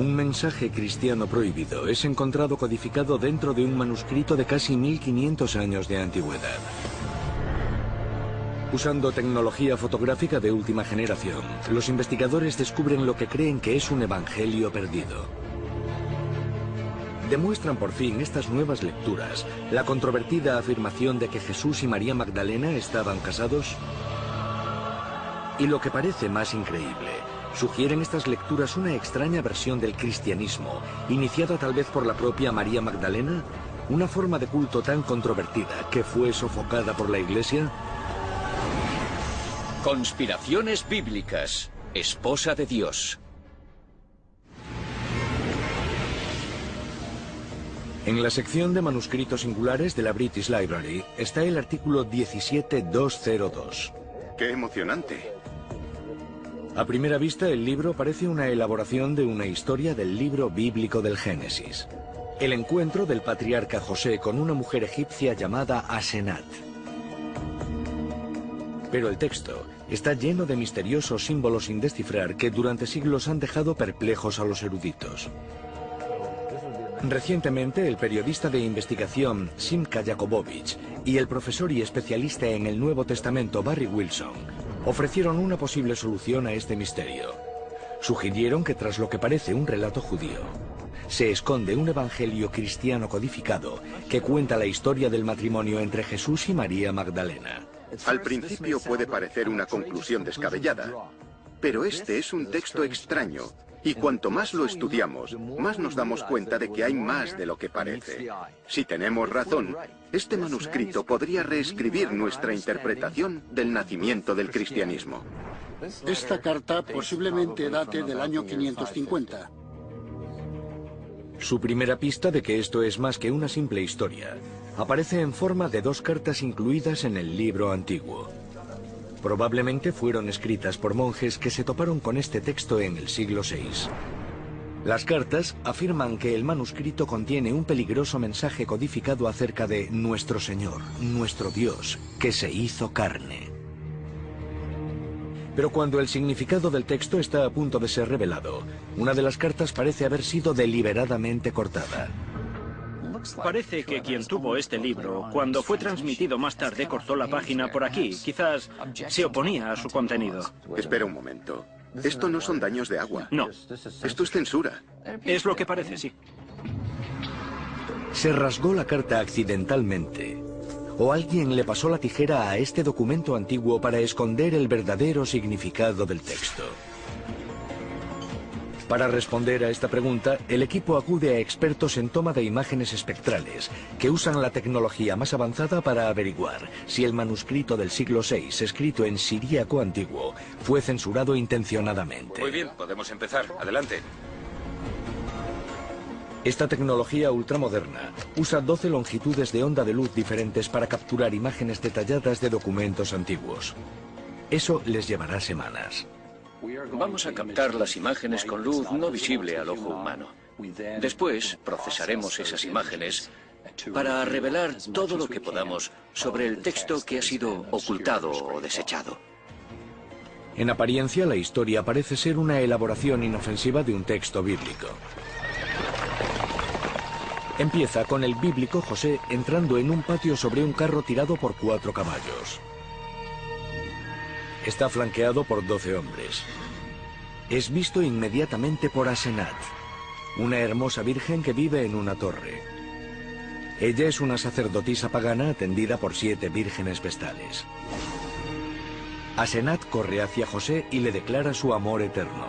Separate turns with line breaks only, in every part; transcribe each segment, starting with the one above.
Un mensaje cristiano prohibido es encontrado codificado dentro de un manuscrito de casi 1500 años de antigüedad. Usando tecnología fotográfica de última generación, los investigadores descubren lo que creen que es un evangelio perdido. Demuestran por fin estas nuevas lecturas la controvertida afirmación de que Jesús y María Magdalena estaban casados. Y lo que parece más increíble, sugieren estas lecturas una extraña versión del cristianismo, iniciada tal vez por la propia María Magdalena, una forma de culto tan controvertida que fue sofocada por la Iglesia.
Conspiraciones bíblicas. Esposa de Dios.
En la sección de manuscritos singulares de la British Library está el artículo 17202.
¡Qué emocionante!
A primera vista, el libro parece una elaboración de una historia del libro bíblico del Génesis. El encuentro del patriarca José con una mujer egipcia llamada Asenat. Pero el texto está lleno de misteriosos símbolos sin descifrar que durante siglos han dejado perplejos a los eruditos. Recientemente, el periodista de investigación Simka Jakobowicz y el profesor y especialista en el Nuevo Testamento Barry Wilson ofrecieron una posible solución a este misterio. Sugirieron que tras lo que parece un relato judío, se esconde un evangelio cristiano codificado que cuenta la historia del matrimonio entre Jesús y María Magdalena.
Al principio puede parecer una conclusión descabellada, pero este es un texto extraño, y cuanto más lo estudiamos, más nos damos cuenta de que hay más de lo que parece. Si tenemos razón, este manuscrito podría reescribir nuestra interpretación del nacimiento del cristianismo.
Esta carta posiblemente date del año 550.
Su primera pista de que esto es más que una simple historia aparece en forma de dos cartas incluidas en el libro antiguo. Probablemente fueron escritas por monjes que se toparon con este texto en el siglo VI. Las cartas afirman que el manuscrito contiene un peligroso mensaje codificado acerca de nuestro Señor, nuestro Dios, que se hizo carne. Pero cuando el significado del texto está a punto de ser revelado, una de las cartas parece haber sido deliberadamente cortada.
Parece que quien tuvo este libro, cuando fue transmitido más tarde, cortó la página por aquí. Quizás se oponía a su contenido.
Espera un momento. Esto no son daños de agua.
No.
Esto es censura.
Es lo que parece, sí.
Se rasgó la carta accidentalmente, o alguien le pasó la tijera a este documento antiguo para esconder el verdadero significado del texto. Para responder a esta pregunta, el equipo acude a expertos en toma de imágenes espectrales, que usan la tecnología más avanzada para averiguar si el manuscrito del siglo VI, escrito en siríaco antiguo, fue censurado intencionadamente.
Muy bien, podemos empezar. Adelante.
Esta tecnología ultramoderna usa 12 longitudes de onda de luz diferentes para capturar imágenes detalladas de documentos antiguos. Eso les llevará semanas.
Vamos a captar las imágenes con luz no visible al ojo humano. Después procesaremos esas imágenes para revelar todo lo que podamos sobre el texto que ha sido ocultado o desechado.
En apariencia, la historia parece ser una elaboración inofensiva de un texto bíblico. Empieza con el bíblico José entrando en un patio sobre un carro tirado por 4 caballos. Está flanqueado por 12 hombres. Es visto inmediatamente por Asenat, una hermosa virgen que vive en una torre. Ella es una sacerdotisa pagana atendida por 7 vírgenes vestales. Asenat corre hacia José y le declara su amor eterno.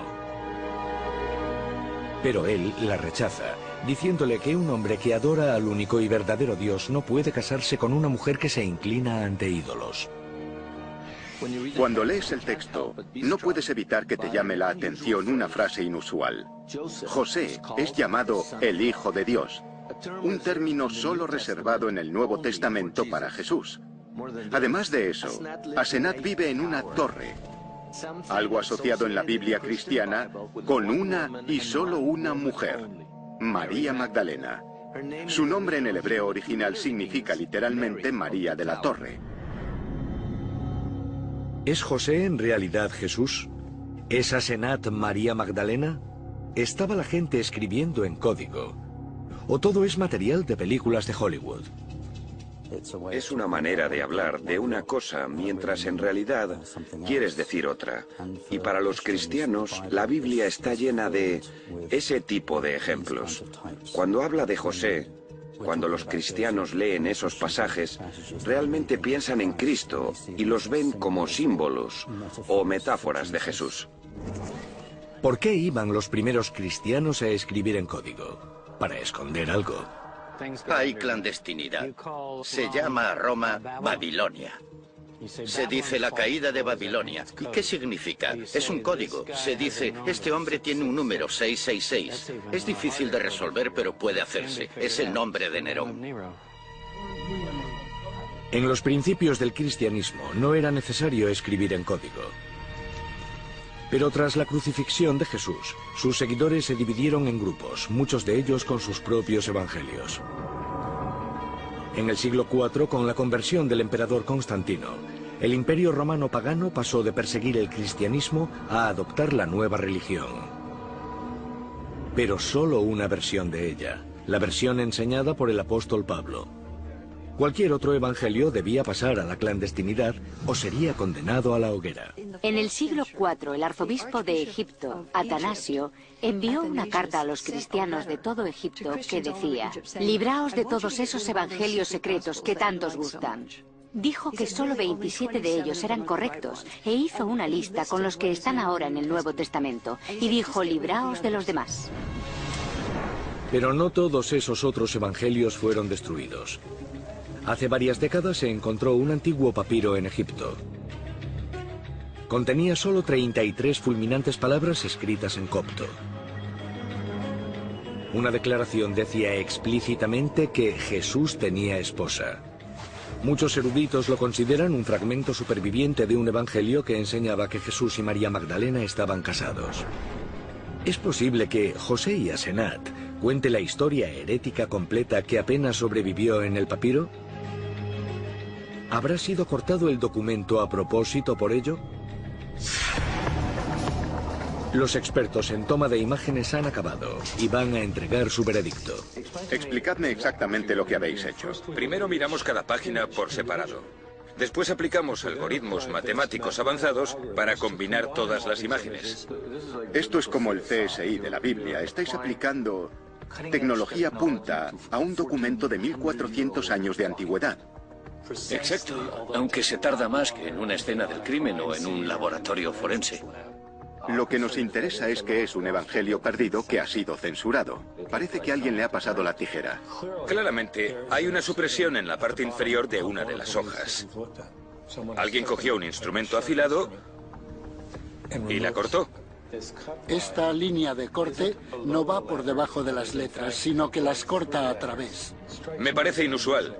Pero él la rechaza, diciéndole que un hombre que adora al único y verdadero Dios no puede casarse con una mujer que se inclina ante ídolos.
Cuando lees el texto, no puedes evitar que te llame la atención una frase inusual. José es llamado el Hijo de Dios, un término solo reservado en el Nuevo Testamento para Jesús. Además de eso, Asenat vive en una torre, algo asociado en la Biblia cristiana con una y solo una mujer, María Magdalena. Su nombre en el hebreo original significa literalmente María de la Torre.
¿Es José en realidad Jesús? ¿Es Asenat María Magdalena? ¿Estaba la gente escribiendo en código? ¿O todo es material de películas de Hollywood?
Es una manera de hablar de una cosa mientras en realidad quieres decir otra. Y para los cristianos, la Biblia está llena de ese tipo de ejemplos. Cuando habla de José, cuando los cristianos leen esos pasajes, realmente piensan en Cristo y los ven como símbolos o metáforas de Jesús.
¿Por qué iban los primeros cristianos a escribir en código? ¿Para esconder algo?
Hay clandestinidad. Se llama a Roma Babilonia. Se dice la caída de Babilonia. ¿Y qué significa? Es un código. Se dice, este hombre tiene un número 666. Es difícil de resolver, pero puede hacerse. Es el nombre de Nerón.
En los principios del cristianismo no era necesario escribir en código. Pero tras la crucifixión de Jesús, sus seguidores se dividieron en grupos, muchos de ellos con sus propios evangelios. En el siglo IV, con la conversión del emperador Constantino, el imperio romano pagano pasó de perseguir el cristianismo a adoptar la nueva religión. Pero solo una versión de ella, la versión enseñada por el apóstol Pablo. Cualquier otro evangelio debía pasar a la clandestinidad o sería condenado a la hoguera.
En el siglo IV, el arzobispo de Egipto, Atanasio, envió una carta a los cristianos de todo Egipto que decía: libraos de todos esos evangelios secretos que tanto os gustan. Dijo que solo 27 de ellos eran correctos e hizo una lista con los que están ahora en el Nuevo Testamento y dijo: libraos de los demás.
Pero no todos esos otros evangelios fueron destruidos. Hace varias décadas se encontró un antiguo papiro en Egipto. Contenía solo 33 fulminantes palabras escritas en copto. Una declaración decía explícitamente que Jesús tenía esposa. Muchos eruditos lo consideran un fragmento superviviente de un evangelio que enseñaba que Jesús y María Magdalena estaban casados. ¿Es posible que José y Asenat cuente la historia herética completa que apenas sobrevivió en el papiro? ¿Habrá sido cortado el documento a propósito por ello? Los expertos en toma de imágenes han acabado y van a entregar su veredicto.
Explicadme exactamente lo que habéis hecho.
Primero miramos cada página por separado. Después aplicamos algoritmos matemáticos avanzados para combinar todas las imágenes.
Esto es como el CSI de la Biblia. Estáis aplicando tecnología punta a un documento de 1400 años de antigüedad.
Exacto, aunque se tarda más que en una escena del crimen o en un laboratorio forense.
Lo que nos interesa es que es un evangelio perdido que ha sido censurado. Parece que alguien le ha pasado la tijera.
Claramente, hay una supresión en la parte inferior de una de las hojas. Alguien cogió un instrumento afilado y la cortó.
Esta línea de corte no va por debajo de las letras, sino que las corta a través.
Me parece inusual.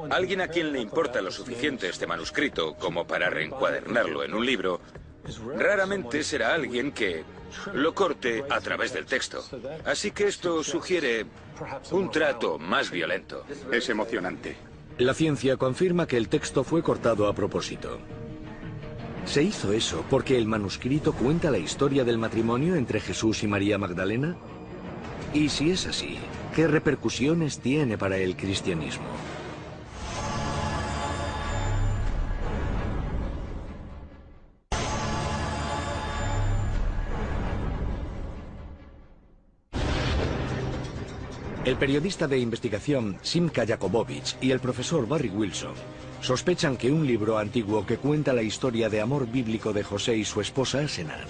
Alguien a quien le importa lo suficiente este manuscrito como para reencuadernarlo en un libro, raramente será alguien que lo corte a través del texto. Así que esto sugiere un trato más violento.
Es emocionante.
La ciencia confirma que el texto fue cortado a propósito. ¿Se hizo eso porque el manuscrito cuenta la historia del matrimonio entre Jesús y María Magdalena? Y si es así, ¿qué repercusiones tiene para el cristianismo? El periodista de investigación Simka Jakobowicz y el profesor Barry Wilson sospechan que un libro antiguo que cuenta la historia de amor bíblico de José y su esposa Asenat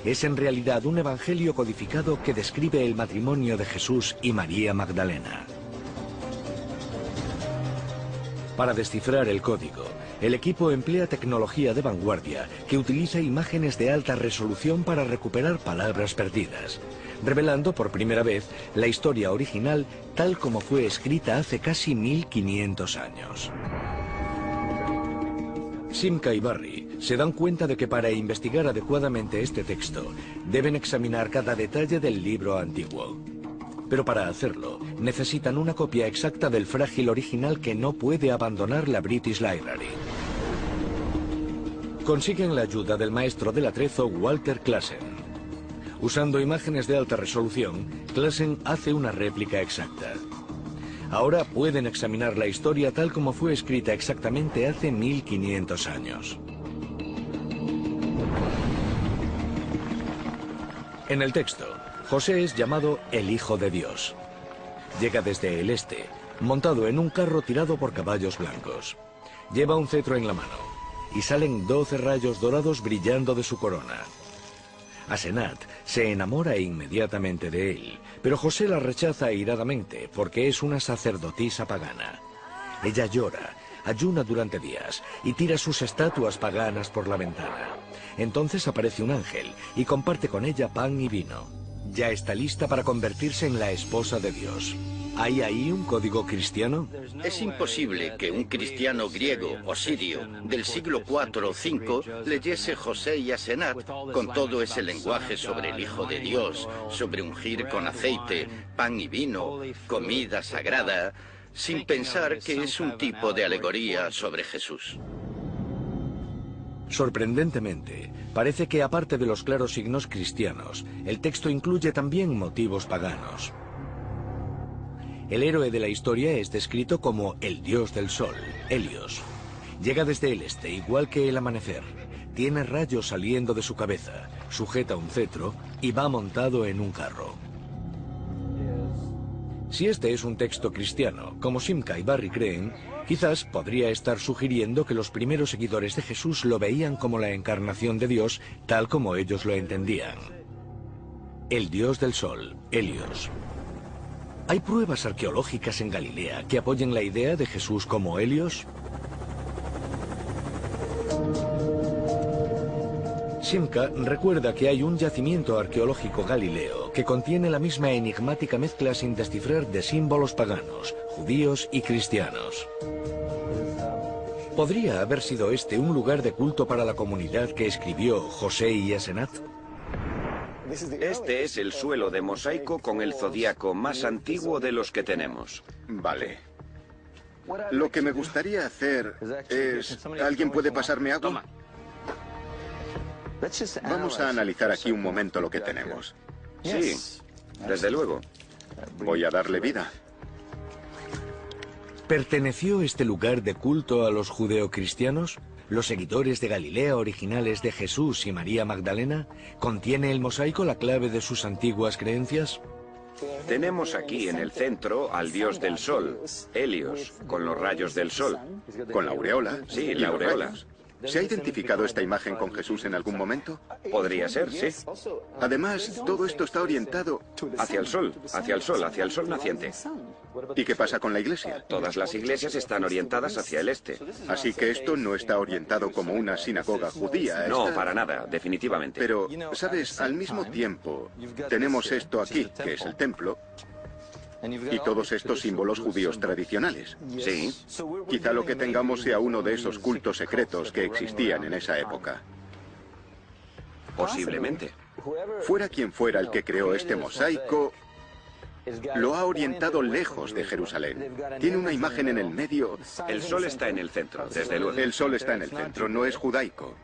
es en realidad un evangelio codificado que describe el matrimonio de Jesús y María Magdalena. Para descifrar el código, el equipo emplea tecnología de vanguardia que utiliza imágenes de alta resolución para recuperar palabras perdidas, revelando por primera vez la historia original tal como fue escrita hace casi 1500 años. Simka y Barry se dan cuenta de que para investigar adecuadamente este texto deben examinar cada detalle del libro antiguo. Pero para hacerlo necesitan una copia exacta del frágil original que no puede abandonar la British Library. Consiguen la ayuda del maestro del atrezo Walter Klassen. Usando imágenes de alta resolución, Classen hace una réplica exacta. Ahora pueden examinar la historia tal como fue escrita exactamente hace 1500 años. En el texto, José es llamado el Hijo de Dios. Llega desde el este, montado en un carro tirado por caballos blancos. Lleva un cetro en la mano, y salen 12 rayos dorados brillando de su corona. Asenat se enamora inmediatamente de él, pero José la rechaza airadamente porque es una sacerdotisa pagana. Ella llora, ayuna durante días y tira sus estatuas paganas por la ventana. Entonces aparece un ángel y comparte con ella pan y vino. Ya está lista para convertirse en la esposa de Dios. ¿Hay ahí un código cristiano?
Es imposible que un cristiano griego o sirio del siglo IV o V leyese José y Asenat con todo ese lenguaje sobre el Hijo de Dios, sobre ungir con aceite, pan y vino, comida sagrada, sin pensar que es un tipo de alegoría sobre Jesús.
Sorprendentemente, parece que aparte de los claros signos cristianos, el texto incluye también motivos paganos. El héroe de la historia es descrito como el dios del sol, Helios. Llega desde el este, igual que el amanecer. Tiene rayos saliendo de su cabeza, sujeta un cetro y va montado en un carro. Si este es un texto cristiano, como Simca y Barry creen, quizás podría estar sugiriendo que los primeros seguidores de Jesús lo veían como la encarnación de Dios, tal como ellos lo entendían. El dios del sol, Helios. ¿Hay pruebas arqueológicas en Galilea que apoyen la idea de Jesús como Helios? Simca recuerda que hay un yacimiento arqueológico galileo que contiene la misma enigmática mezcla sin descifrar de símbolos paganos, judíos y cristianos. ¿Podría haber sido este un lugar de culto para la comunidad que escribió José y Asenat?
Este es el suelo de mosaico con el zodiaco más antiguo de los que tenemos.
Vale. Lo que me gustaría hacer es... ¿Alguien puede pasarme agua?
Toma.
Vamos a analizar aquí un momento lo que tenemos.
Sí, desde luego.
Voy a darle vida.
¿Perteneció este lugar de culto a los judeocristianos? ¿Los seguidores de Galilea originales de Jesús y María Magdalena? ¿Contiene el mosaico la clave de sus antiguas creencias?
Tenemos aquí en el centro al dios del sol, Helios, con los rayos del sol.
¿Con la aureola?
Sí,
¿Y
la
los
aureola.
rayos? ¿Se ha identificado esta imagen con Jesús en algún momento?
Podría ser, sí.
Además, todo esto está orientado...
Hacia el sol, hacia el sol, hacia el sol naciente.
¿Y qué pasa con la iglesia?
Todas las iglesias están orientadas hacia el este.
Así que esto no está orientado como una sinagoga judía.
No,
está-
para nada, definitivamente.
Pero, ¿sabes? Al mismo tiempo, tenemos esto aquí, que es el templo, y todos estos símbolos judíos tradicionales.
Sí,
Quizá lo que tengamos sea uno de esos cultos secretos que existían en esa época.
posiblemente.
Fuera quien fuera el que creó este mosaico, lo ha orientado lejos de Jerusalén. Tiene una imagen en el medio.
El sol está en el centro, desde luego.
El sol está en el centro, no es judaico.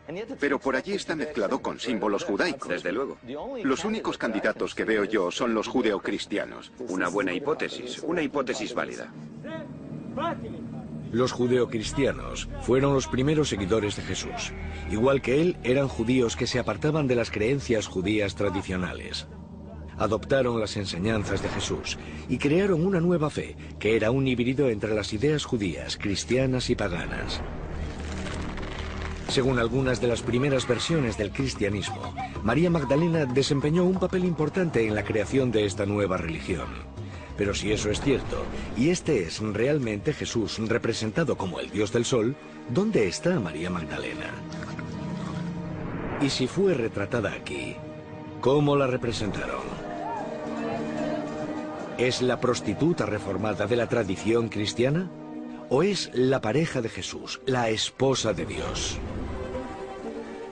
Pero por allí está mezclado con símbolos judaicos.
Desde luego.
Los únicos candidatos que veo yo son los judeocristianos.
Una buena hipótesis, una hipótesis válida.
Los judeocristianos fueron los primeros seguidores de Jesús. Igual que él, eran judíos que se apartaban de las creencias judías tradicionales. Adoptaron las enseñanzas de Jesús y crearon una nueva fe, que era un híbrido entre las ideas judías, cristianas y paganas. Según algunas de las primeras versiones del cristianismo, María Magdalena desempeñó un papel importante en la creación de esta nueva religión. Pero si eso es cierto, y este es realmente Jesús representado como el Dios del Sol, ¿dónde está María Magdalena? Y si fue retratada aquí, ¿cómo la representaron? ¿Es la prostituta reformada de la tradición cristiana? ¿O es la pareja de Jesús, la esposa de Dios?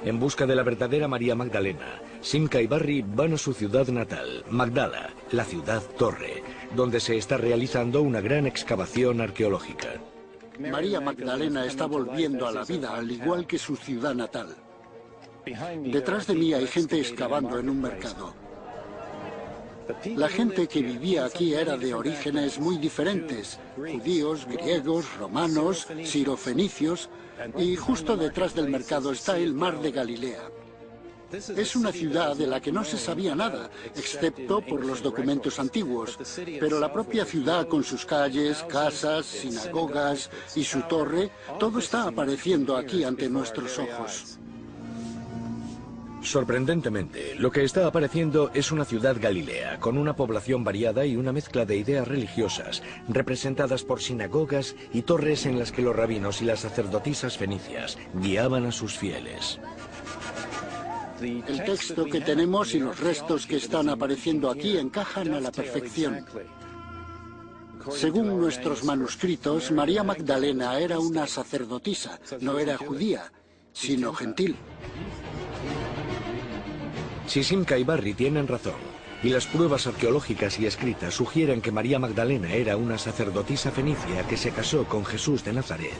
En busca de la verdadera María Magdalena, Simca y Barry van a su ciudad natal, Magdala, la ciudad torre, donde se está realizando una gran excavación arqueológica.
María Magdalena está volviendo a la vida, al igual que su ciudad natal. Detrás de mí hay gente excavando en un mercado. La gente que vivía aquí era de orígenes muy diferentes: judíos, griegos, romanos, sirofenicios, y justo detrás del mercado está el mar de Galilea. Es una ciudad de la que no se sabía nada, excepto por los documentos antiguos, pero la propia ciudad con sus calles, casas, sinagogas y su torre, todo está apareciendo aquí ante nuestros ojos.
Sorprendentemente, lo que está apareciendo es una ciudad galilea, con una población variada y una mezcla de ideas religiosas, representadas por sinagogas y torres en las que los rabinos y las sacerdotisas fenicias guiaban a sus fieles.
El texto que tenemos y los restos que están apareciendo aquí encajan a la perfección. Según nuestros manuscritos, María Magdalena era una sacerdotisa, no era judía, sino gentil.
Sisimka y Barry tienen razón, y las pruebas arqueológicas y escritas sugieren que María Magdalena era una sacerdotisa fenicia que se casó con Jesús de Nazaret.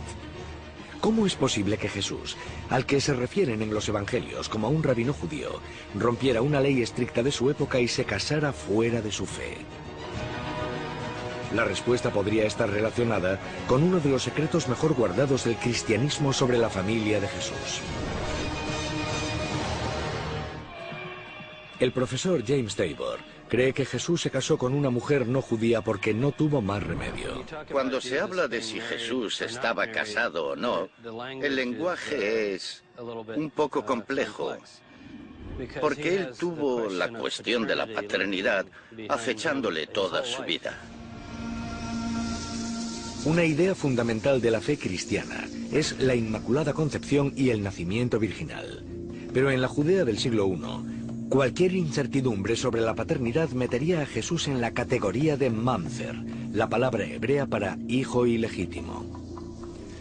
¿Cómo es posible que Jesús, al que se refieren en los evangelios como a un rabino judío, rompiera una ley estricta de su época y se casara fuera de su fe? La respuesta podría estar relacionada con uno de los secretos mejor guardados del cristianismo sobre la familia de Jesús. El profesor James Tabor cree que Jesús se casó con una mujer no judía porque no tuvo más remedio.
Cuando se habla de si Jesús estaba casado o no, el lenguaje es un poco complejo, porque él tuvo la cuestión de la paternidad acechándole toda su vida.
Una idea fundamental de la fe cristiana es la Inmaculada Concepción y el nacimiento virginal. Pero en la Judea del siglo I, cualquier incertidumbre sobre la paternidad metería a Jesús en la categoría de mamzer, la palabra hebrea para hijo ilegítimo.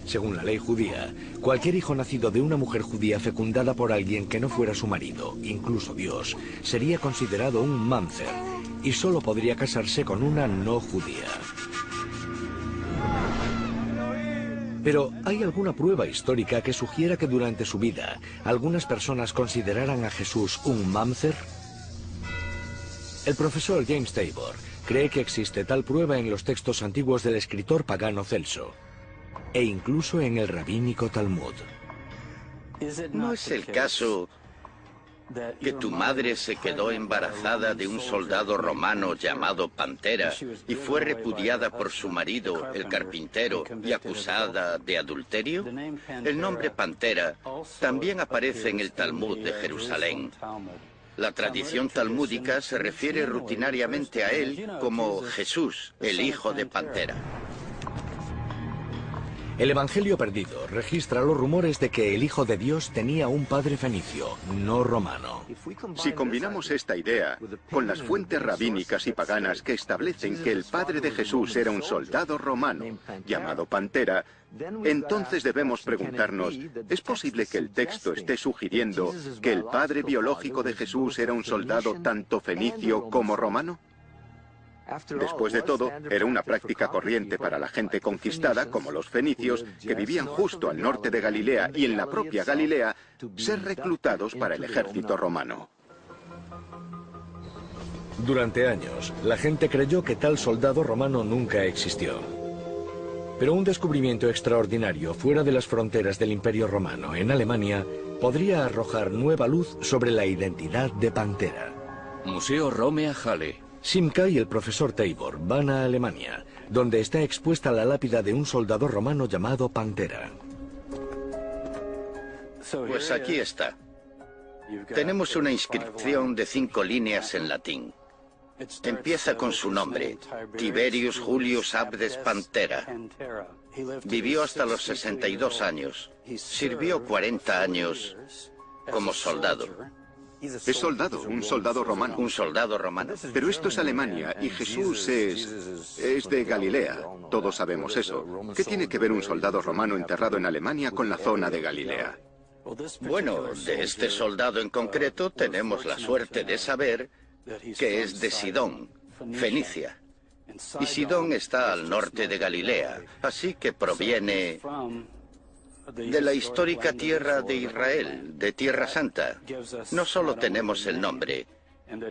Según la ley judía, cualquier hijo nacido de una mujer judía fecundada por alguien que no fuera su marido, incluso Dios, sería considerado un mamzer y solo podría casarse con una no judía. Pero ¿hay alguna prueba histórica que sugiera que durante su vida algunas personas consideraran a Jesús un mamzer? El profesor James Tabor cree que existe tal prueba en los textos antiguos del escritor pagano Celso, e incluso en el rabínico Talmud.
¿No es el caso que tu madre se quedó embarazada de un soldado romano llamado Pantera y fue repudiada por su marido, el carpintero, y acusada de adulterio? El nombre Pantera también aparece en el Talmud de Jerusalén. La tradición talmúdica se refiere rutinariamente a él como Jesús, el hijo de Pantera.
El Evangelio perdido registra los rumores de que el Hijo de Dios tenía un padre fenicio, no romano.
Si combinamos esta idea con las fuentes rabínicas y paganas que establecen que el padre de Jesús era un soldado romano llamado Pantera, entonces debemos preguntarnos, ¿es posible que el texto esté sugiriendo que el padre biológico de Jesús era un soldado tanto fenicio como romano? Después de todo, era una práctica corriente para la gente conquistada, como los fenicios, que vivían justo al norte de Galilea y en la propia Galilea, ser reclutados para el ejército romano.
Durante años, la gente creyó que tal soldado romano nunca existió. Pero un descubrimiento extraordinario fuera de las fronteras del Imperio Romano, en Alemania, podría arrojar nueva luz sobre la identidad de Pantera.
Museo Romea Halle.
Simca y el profesor Tabor van a Alemania, donde está expuesta la lápida de un soldado romano llamado Pantera.
Pues aquí está. Tenemos una inscripción de 5 líneas en latín. Empieza con su nombre, Tiberius Julius Abdes Pantera. Vivió hasta los 62 años. Sirvió 40 años como soldado.
Es soldado, un soldado romano.
Un soldado romano.
Pero esto es Alemania y Jesús es de Galilea. Todos sabemos eso. ¿Qué tiene que ver un soldado romano enterrado en Alemania con la zona de Galilea?
Bueno, de este soldado en concreto tenemos la suerte de saber que es de Sidón, Fenicia. Y Sidón está al norte de Galilea, así que proviene de la histórica tierra de Israel, de Tierra Santa. No solo tenemos el nombre,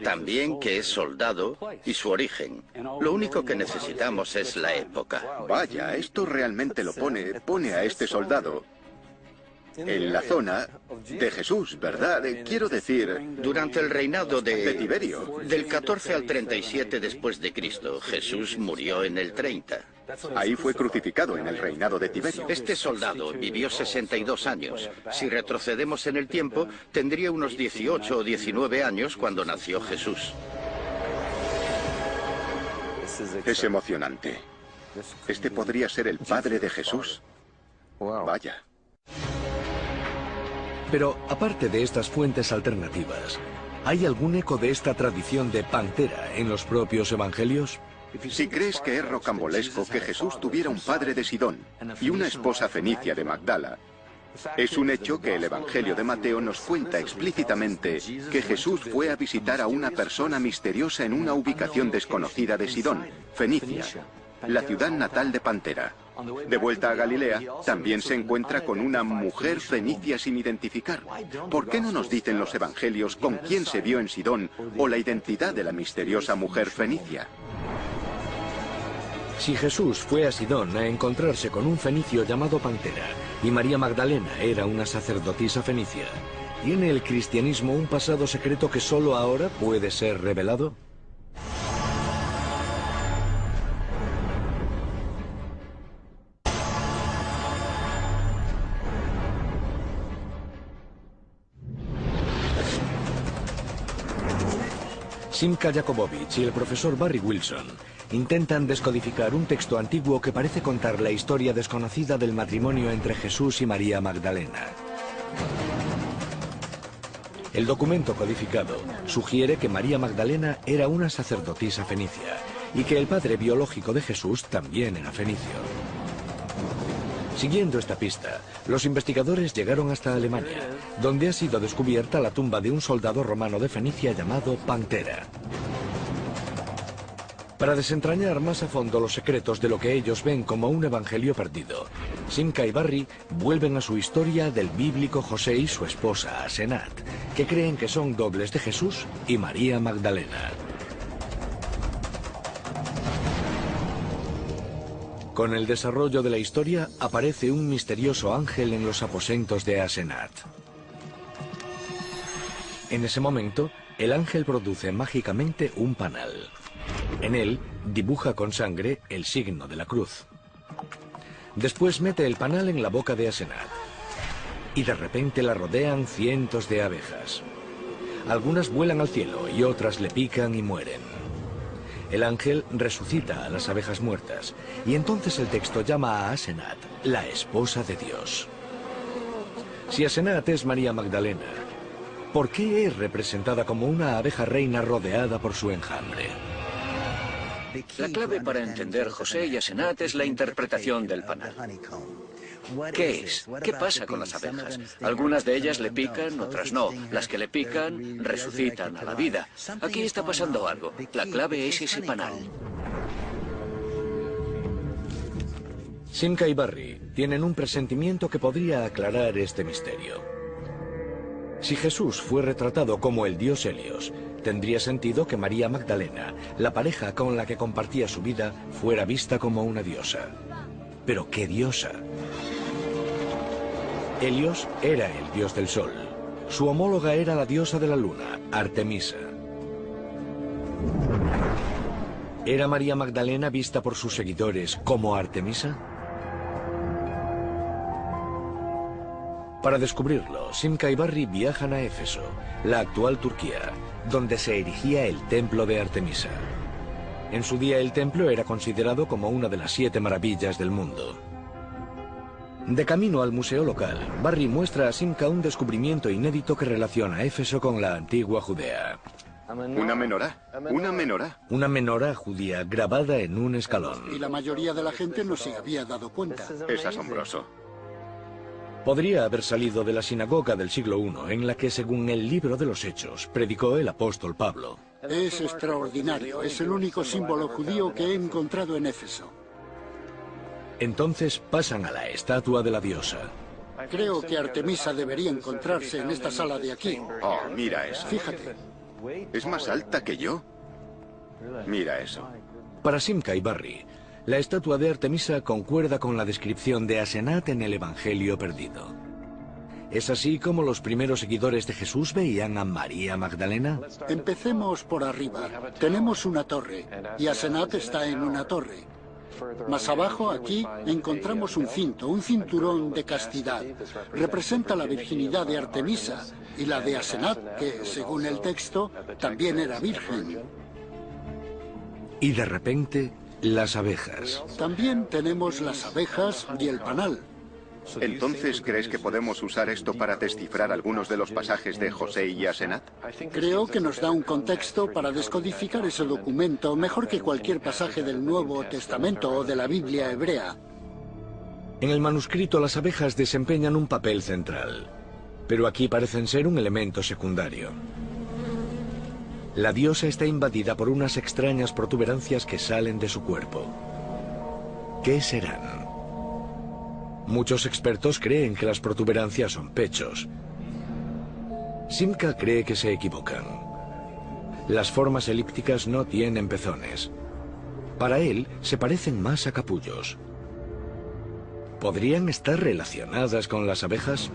También que es soldado y su origen. Lo único que necesitamos es la época.
Vaya, esto realmente lo pone a este soldado en la zona de Jesús, ¿verdad? Quiero decir,
Durante el reinado
de Tiberio.
del 14 al 37 después de Cristo, Jesús murió en el 30.
Ahí fue crucificado en el reinado de Tiberio.
Este soldado vivió 62 años. Si retrocedemos en el tiempo, tendría unos 18 o 19 años cuando nació Jesús.
Es emocionante. Este podría ser el padre de Jesús. Vaya.
Pero aparte de estas fuentes alternativas, ¿hay algún eco de esta tradición de pantera en los propios evangelios?
Si crees que es rocambolesco que Jesús tuviera un padre de Sidón y una esposa fenicia de Magdala, es un hecho que el Evangelio de Mateo nos cuenta explícitamente que Jesús fue a visitar a una persona misteriosa en una ubicación desconocida de Sidón, Fenicia, la ciudad natal de Pantera. De vuelta a Galilea, también se encuentra con una mujer fenicia sin identificar. ¿Por qué no nos dicen los evangelios con quién se vio en Sidón o la identidad de la misteriosa mujer fenicia?
Si Jesús fue a Sidón a encontrarse con un fenicio llamado Pantera y María Magdalena era una sacerdotisa fenicia, ¿tiene el cristianismo un pasado secreto que solo ahora puede ser revelado? Simka Jakobowicz y el profesor Barry Wilson intentan descodificar un texto antiguo que parece contar la historia desconocida del matrimonio entre Jesús y María Magdalena. El documento codificado sugiere que María Magdalena era una sacerdotisa fenicia y que el padre biológico de Jesús también era fenicio. Siguiendo esta pista, los investigadores llegaron hasta Alemania, donde ha sido descubierta la tumba de un soldado romano de Fenicia llamado Pantera. Para desentrañar más a fondo los secretos de lo que ellos ven como un evangelio perdido, Simka y Barry vuelven a su historia del bíblico José y su esposa Asenat, que creen que son dobles de Jesús y María Magdalena. Con el desarrollo de la historia aparece un misterioso ángel en los aposentos de Asenat. En ese momento, el ángel produce mágicamente un panal. En él dibuja con sangre el signo de la cruz. Después mete el panal en la boca de Asenat. Y de repente la rodean cientos de abejas. Algunas vuelan al cielo y otras le pican y mueren. El ángel resucita a las abejas muertas y entonces el texto llama a Asenat la esposa de Dios. Si Asenat es María Magdalena, ¿por qué es representada como una abeja reina rodeada por su enjambre?
La clave para entender José y Asenat es la interpretación del panal. ¿Qué es? ¿Qué pasa con las abejas? Algunas de ellas le pican, otras no. Las que le pican resucitan a la vida. Aquí está pasando algo. La clave es ese panal.
Simka y Barry tienen un presentimiento que podría aclarar este misterio. Si Jesús fue retratado como el dios Helios, tendría sentido que María Magdalena, la pareja con la que compartía su vida, fuera vista como una diosa. ¿Pero qué diosa? Helios era el dios del sol. Su homóloga era la diosa de la luna, Artemisa. ¿Era María Magdalena vista por sus seguidores como Artemisa? Para descubrirlo, Simka y Barry viajan a Éfeso, la actual Turquía, donde se erigía el templo de Artemisa. En su día el templo era considerado como una de las 7 maravillas del mundo. De camino al museo local, Barry muestra a Simka un descubrimiento inédito que relaciona Éfeso con la antigua Judea.
Una menorá, una menorá.
Una menorá judía grabada en un escalón.
Y la mayoría de la gente no se había dado cuenta.
Es asombroso.
Podría haber salido de la sinagoga del siglo I, en la que, según el libro de los Hechos, predicó el apóstol Pablo.
Es extraordinario. Es el único símbolo judío que he encontrado en Éfeso.
Entonces pasan a la estatua de la diosa.
Creo que Artemisa debería encontrarse en esta sala de aquí.
Oh, mira eso.
Fíjate.
¿Es más alta que yo? Mira eso.
Para Simca y Barry, la estatua de Artemisa concuerda con la descripción de Asenat en el Evangelio perdido. ¿Es así como los primeros seguidores de Jesús veían a María Magdalena?
Empecemos por arriba. Tenemos una torre, y Asenat está en una torre. Más abajo, aquí, encontramos un cinto, un cinturón de castidad. Representa la virginidad de Artemisa y la de Asenat, que, según el texto, también era virgen.
Y de repente, las abejas.
También tenemos las abejas y el panal.
¿Entonces crees que podemos usar esto para descifrar algunos de los pasajes de José y Asenat?
Creo que nos da un contexto para descodificar ese documento mejor que cualquier pasaje del Nuevo Testamento o de la Biblia hebrea.
En el manuscrito las abejas desempeñan un papel central, pero aquí parecen ser un elemento secundario. La diosa está invadida por unas extrañas protuberancias que salen de su cuerpo. ¿Qué serán? Muchos expertos creen que las protuberancias son pechos. Simca cree que se equivocan. Las formas elípticas no tienen pezones. Para él, se parecen más a capullos. ¿Podrían estar relacionadas con las abejas?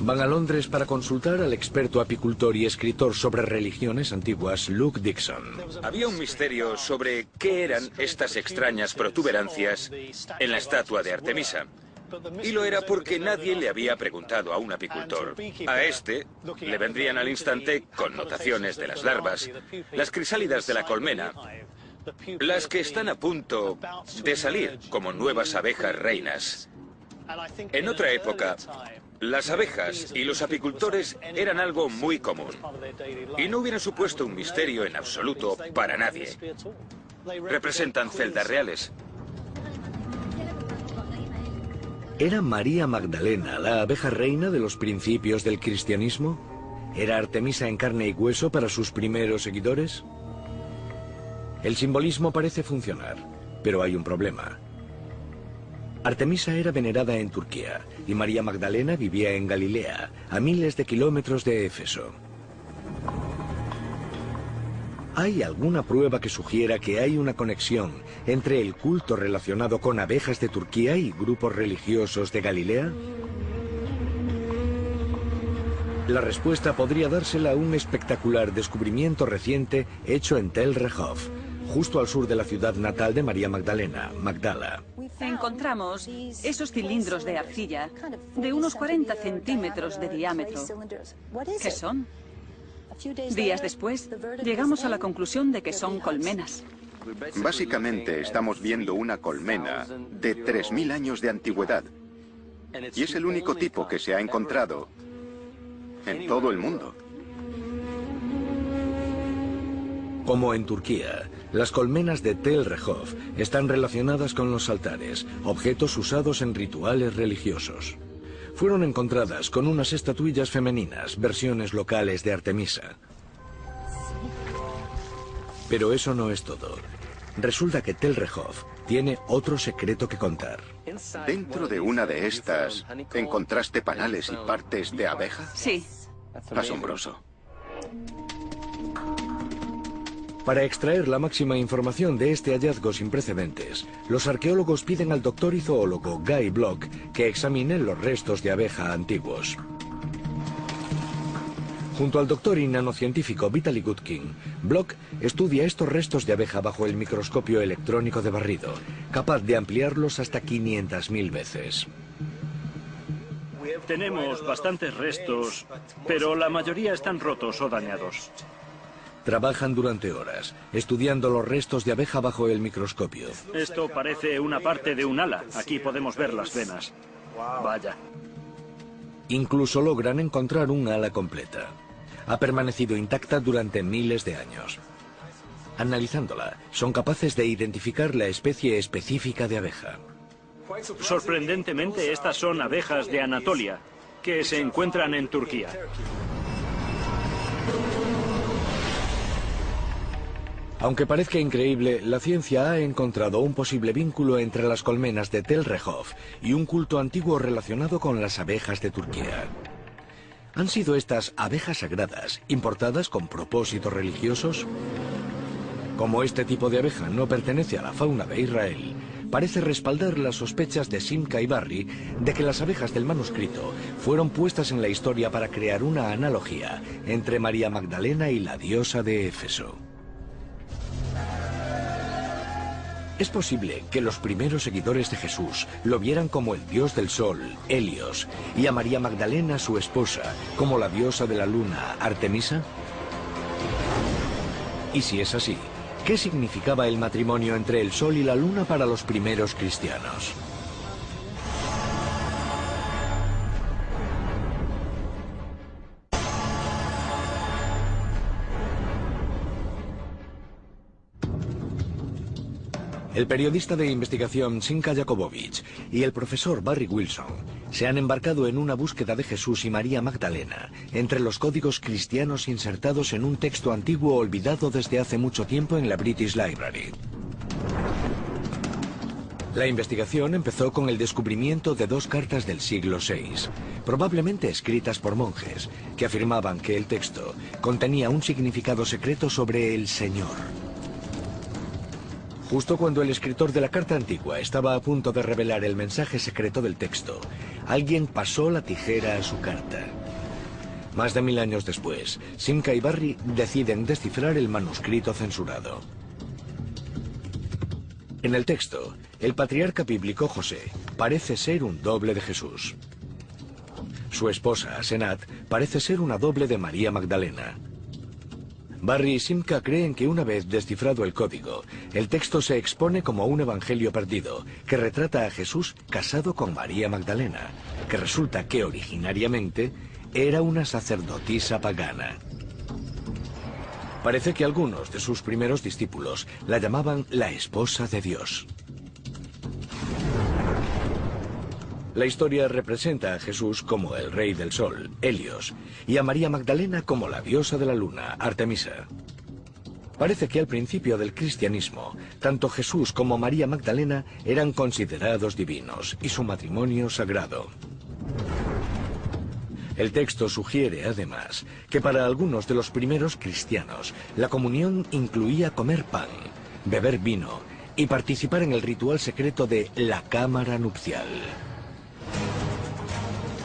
Van a Londres para consultar al experto apicultor y escritor sobre religiones antiguas, Luke Dixon.
Había un misterio sobre qué eran estas extrañas protuberancias en la estatua de Artemisa. Y lo era porque nadie le había preguntado a un apicultor. A este le vendrían al instante connotaciones de las larvas, las crisálidas de la colmena, las que están a punto de salir como nuevas abejas reinas. En otra época, las abejas y los apicultores eran algo muy común y no hubieran supuesto un misterio en absoluto para nadie. Representan celdas reales.
¿Era María Magdalena la abeja reina de los principios del cristianismo? ¿Era Artemisa en carne y hueso para sus primeros seguidores? El simbolismo parece funcionar, pero hay un problema. Artemisa era venerada en Turquía y María Magdalena vivía en Galilea, a miles de kilómetros de Éfeso. ¿Hay alguna prueba que sugiera que hay una conexión entre el culto relacionado con abejas de Turquía y grupos religiosos de Galilea? La respuesta podría dársela a un espectacular descubrimiento reciente hecho en Tel Rehov, justo al sur de la ciudad natal de María Magdalena, Magdala.
Encontramos esos cilindros de arcilla de unos 40 centímetros de diámetro. ¿Qué son? Días después, llegamos a la conclusión de que son colmenas.
Básicamente estamos viendo una colmena de 3000 años de antigüedad. Y es el único tipo que se ha encontrado en todo el mundo.
Como en Turquía, las colmenas de Tel Rehov están relacionadas con los altares, objetos usados en rituales religiosos. Fueron encontradas con unas estatuillas femeninas, versiones locales de Artemisa. Pero eso no es todo. Resulta que Tel Rehov tiene otro secreto que contar.
¿Dentro de una de estas encontraste panales y partes de abeja?
Sí.
Asombroso.
Para extraer la máxima información de este hallazgo sin precedentes, los arqueólogos piden al doctor y zoólogo Guy Block que examine los restos de abeja antiguos. Junto al doctor y nanocientífico Vitaly Gutkin, Block estudia estos restos de abeja bajo el microscopio electrónico de barrido, capaz de ampliarlos hasta 500.000 veces.
Tenemos bastantes restos, pero la mayoría están rotos o dañados.
Trabajan durante horas, estudiando los restos de abeja bajo el microscopio.
Esto parece una parte de un ala. Aquí podemos ver las venas. Vaya.
Incluso logran encontrar un ala completa. Ha permanecido intacta durante miles de años. Analizándola, son capaces de identificar la especie específica de abeja.
Sorprendentemente, estas son abejas de Anatolia, que se encuentran en Turquía.
Aunque parezca increíble, la ciencia ha encontrado un posible vínculo entre las colmenas de Tel Rehov y un culto antiguo relacionado con las abejas de Turquía. ¿Han sido estas abejas sagradas importadas con propósitos religiosos? Como este tipo de abeja no pertenece a la fauna de Israel, parece respaldar las sospechas de Simca y Barry de que las abejas del manuscrito fueron puestas en la historia para crear una analogía entre María Magdalena y la diosa de Éfeso. Es posible que los primeros seguidores de Jesús lo vieran como el dios del sol, Helios, y a María Magdalena, su esposa, como la diosa de la luna, Artemisa. Y si es así, ¿qué significaba el matrimonio entre el sol y la luna para los primeros cristianos? El periodista de investigación Simca Jakobowicz y el profesor Barry Wilson se han embarcado en una búsqueda de Jesús y María Magdalena entre los códigos cristianos insertados en un texto antiguo olvidado desde hace mucho tiempo en la British Library. La investigación empezó con el descubrimiento de 2 cartas del siglo VI, probablemente escritas por monjes, que afirmaban que el texto contenía un significado secreto sobre el Señor. Justo cuando el escritor de la carta antigua estaba a punto de revelar el mensaje secreto del texto, alguien pasó la tijera a su carta. Más de 1000 años después, Simca y Barry deciden descifrar el manuscrito censurado. En el texto, el patriarca bíblico José parece ser un doble de Jesús. Su esposa, Asenat, parece ser una doble de María Magdalena. Barry y Simca creen que una vez descifrado el código, el texto se expone como un evangelio perdido que retrata a Jesús casado con María Magdalena, que resulta que originariamente era una sacerdotisa pagana. Parece que algunos de sus primeros discípulos la llamaban la esposa de Dios. La historia representa a Jesús como el rey del sol, Helios, y a María Magdalena como la diosa de la luna, Artemisa. Parece que al principio del cristianismo, tanto Jesús como María Magdalena eran considerados divinos y su matrimonio sagrado. El texto sugiere, además, que para algunos de los primeros cristianos, la comunión incluía comer pan, beber vino y participar en el ritual secreto de la cámara nupcial.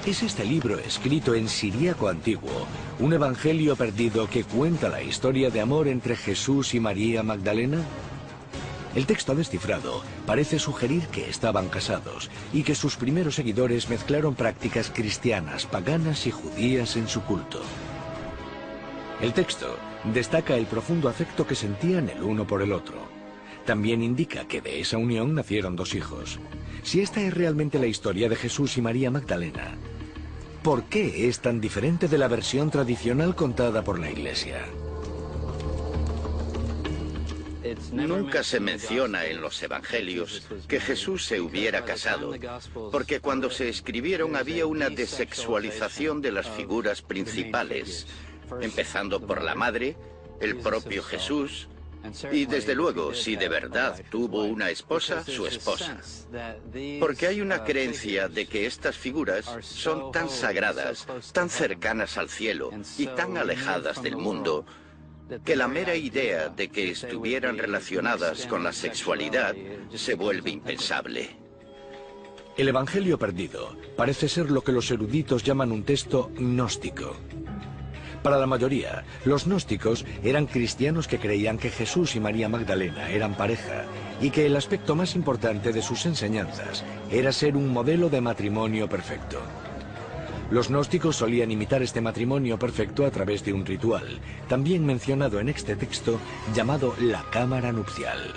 ¿Es este libro escrito en siríaco antiguo un evangelio perdido que cuenta la historia de amor entre Jesús y María Magdalena? El texto descifrado parece sugerir que estaban casados y que sus primeros seguidores mezclaron prácticas cristianas, paganas y judías en su culto. El texto destaca el profundo afecto que sentían el uno por el otro. También indica que de esa unión nacieron 2 hijos. Si esta es realmente la historia de Jesús y María Magdalena, ¿por qué es tan diferente de la versión tradicional contada por la Iglesia?
Nunca se menciona en los evangelios que Jesús se hubiera casado, porque cuando se escribieron había una desexualización de las figuras principales, empezando por la madre, el propio Jesús, y desde luego, si de verdad tuvo una esposa, su esposa. Porque hay una creencia de que estas figuras son tan sagradas, tan cercanas al cielo y tan alejadas del mundo, que la mera idea de que estuvieran relacionadas con la sexualidad se vuelve impensable.
El Evangelio perdido parece ser lo que los eruditos llaman un texto gnóstico. Para la mayoría, los gnósticos eran cristianos que creían que Jesús y María Magdalena eran pareja y que el aspecto más importante de sus enseñanzas era ser un modelo de matrimonio perfecto. Los gnósticos solían imitar este matrimonio perfecto a través de un ritual, también mencionado en este texto, llamado la cámara nupcial.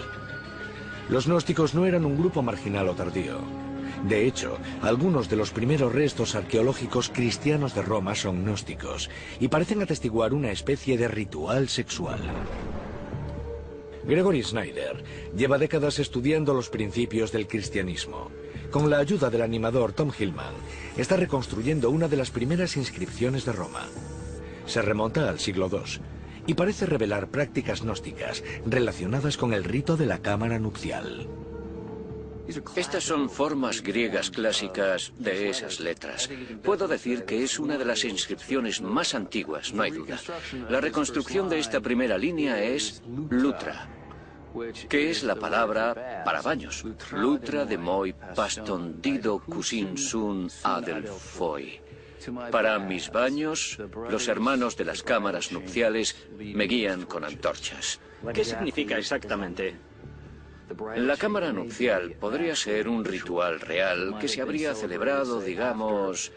Los gnósticos no eran un grupo marginal o tardío. De hecho, algunos de los primeros restos arqueológicos cristianos de Roma son gnósticos y parecen atestiguar una especie de ritual sexual. Gregory Snyder lleva décadas estudiando los principios del cristianismo. Con la ayuda del animador Tom Hillman, está reconstruyendo una de las primeras inscripciones de Roma. Se remonta al siglo II y parece revelar prácticas gnósticas relacionadas con el rito de la cámara nupcial.
Estas son formas griegas clásicas de esas letras. Puedo decir que es una de las inscripciones más antiguas, no hay duda. La reconstrucción de esta primera línea es Lutra, que es la palabra para baños. Lutra de moi paston dido cusin sun adelfoi. Para mis baños, los hermanos de las cámaras nupciales me guían con antorchas.
¿Qué significa exactamente?
La cámara nupcial podría ser un ritual real que se habría celebrado, digamos,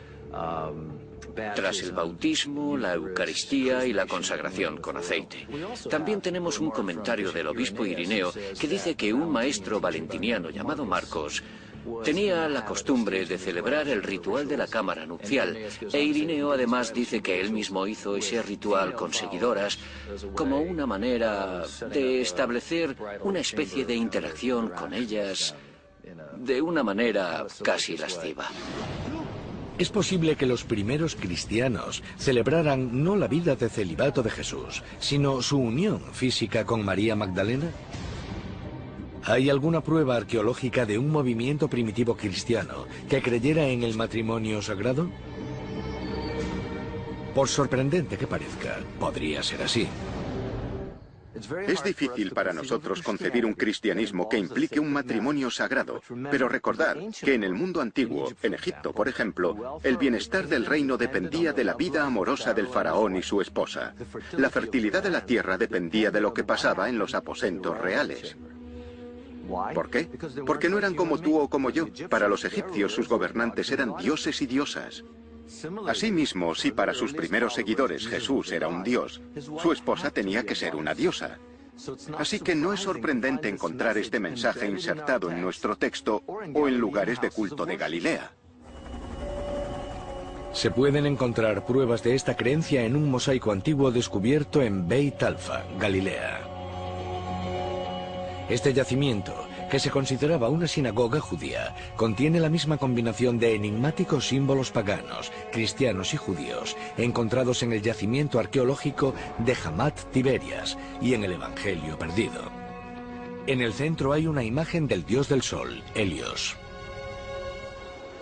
tras el bautismo, la Eucaristía y la consagración con aceite. También tenemos un comentario del obispo Irineo que dice que un maestro valentiniano llamado Marcos tenía la costumbre de celebrar el ritual de la cámara nupcial, e Irineo además dice que él mismo hizo ese ritual con seguidoras como una manera de establecer una especie de interacción con ellas de una manera casi lasciva.
¿Es posible que los primeros cristianos celebraran no la vida de celibato de Jesús, sino su unión física con María Magdalena? ¿Hay alguna prueba arqueológica de un movimiento primitivo cristiano que creyera en el matrimonio sagrado? Por sorprendente que parezca, podría ser así.
Es difícil para nosotros concebir un cristianismo que implique un matrimonio sagrado, pero recordad que en el mundo antiguo, en Egipto, por ejemplo, el bienestar del reino dependía de la vida amorosa del faraón y su esposa. La fertilidad de la tierra dependía de lo que pasaba en los aposentos reales. ¿Por qué? Porque no eran como tú o como yo. Para los egipcios sus gobernantes eran dioses y diosas. Asimismo, si para sus primeros seguidores Jesús era un dios, su esposa tenía que ser una diosa. Así que no es sorprendente encontrar este mensaje insertado en nuestro texto o en lugares de culto de Galilea.
Se pueden encontrar pruebas de esta creencia en un mosaico antiguo descubierto en Beit Alfa, Galilea. Este yacimiento, que se consideraba una sinagoga judía, contiene la misma combinación de enigmáticos símbolos paganos, cristianos y judíos, encontrados en el yacimiento arqueológico de Hamat Tiberias y en el Evangelio perdido. En el centro hay una imagen del dios del sol, Helios.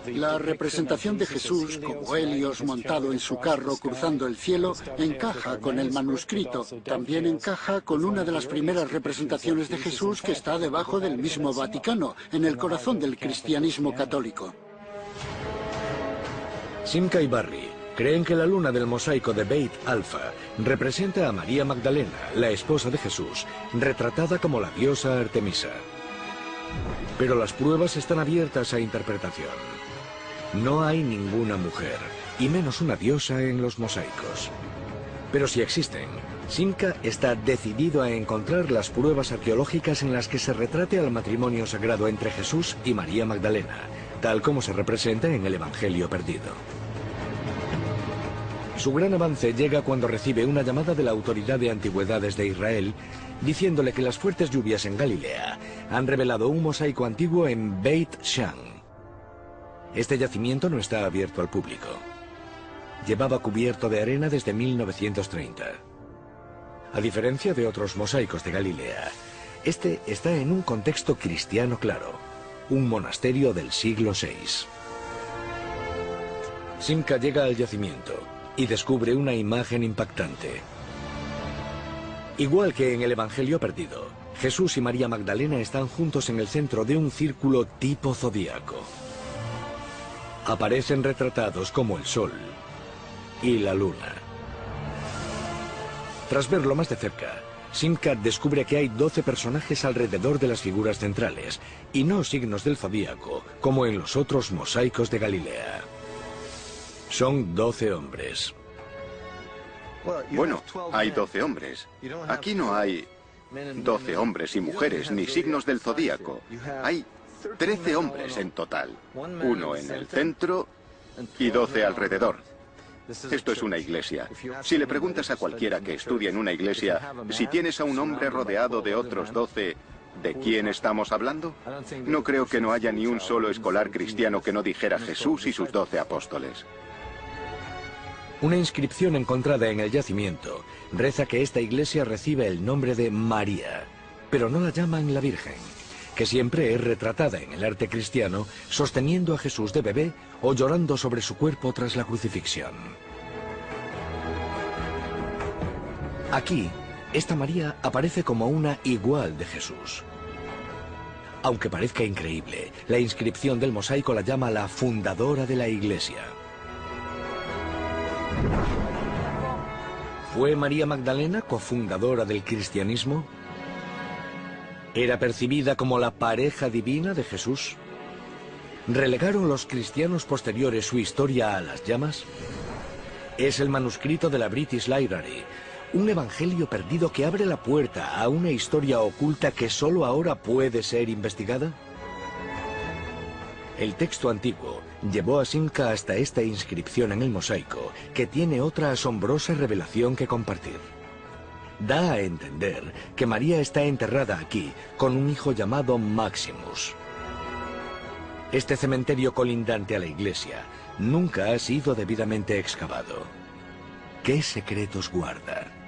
La representación de Jesús como Helios montado en su carro cruzando el cielo encaja con el manuscrito. También encaja con una de las primeras representaciones de Jesús que está debajo del mismo Vaticano, en el corazón del cristianismo católico.
Simca y Barry creen que la luna del mosaico de Beit Alfa representa a María Magdalena, la esposa de Jesús, retratada como la diosa Artemisa. Pero las pruebas están abiertas a interpretación. No hay ninguna mujer, y menos una diosa en los mosaicos. Pero si existen, Simca está decidido a encontrar las pruebas arqueológicas en las que se retrate al matrimonio sagrado entre Jesús y María Magdalena, tal como se representa en el Evangelio perdido. Su gran avance llega cuando recibe una llamada de la Autoridad de Antigüedades de Israel, diciéndole que las fuertes lluvias en Galilea han revelado un mosaico antiguo en Beit Shan. Este yacimiento no está abierto al público. Llevaba cubierto de arena desde 1930. A diferencia de otros mosaicos de Galilea, este está en un contexto cristiano claro, un monasterio del siglo VI. Simca llega al yacimiento y descubre una imagen impactante. Igual que en el Evangelio perdido, Jesús y María Magdalena están juntos en el centro de un círculo tipo zodíaco. Aparecen retratados como el Sol y la Luna. Tras verlo más de cerca, Simca descubre que hay 12 personajes alrededor de las figuras centrales, y no signos del zodíaco, como en los otros mosaicos de Galilea. Son 12 hombres.
Bueno, hay 12 hombres. Aquí no hay 12 hombres y mujeres, ni signos del zodíaco. Hay 13 hombres en total, uno en el centro y 12 alrededor. Esto es una iglesia. Si le preguntas a cualquiera que estudia en una iglesia, si tienes a un hombre rodeado de otros 12, ¿de quién estamos hablando? No creo que no haya ni un solo escolar cristiano que no dijera Jesús y sus 12 apóstoles.
Una inscripción encontrada en el yacimiento reza que esta iglesia recibe el nombre de María, pero no la llaman la Virgen, que siempre es retratada en el arte cristiano sosteniendo a Jesús de bebé o llorando sobre su cuerpo tras la crucifixión. Aquí, esta María aparece como una igual de Jesús. Aunque parezca increíble, la inscripción del mosaico la llama la fundadora de la Iglesia. ¿Fue María Magdalena cofundadora del cristianismo? ¿Era percibida como la pareja divina de Jesús? ¿Relegaron los cristianos posteriores su historia a las llamas? Es el manuscrito de la British Library, un evangelio perdido que abre la puerta a una historia oculta que solo ahora puede ser investigada. El texto antiguo llevó a Simca hasta esta inscripción en el mosaico, que tiene otra asombrosa revelación que compartir. Da a entender que María está enterrada aquí con un hijo llamado Maximus. Este cementerio colindante a la iglesia nunca ha sido debidamente excavado. ¿Qué secretos guarda?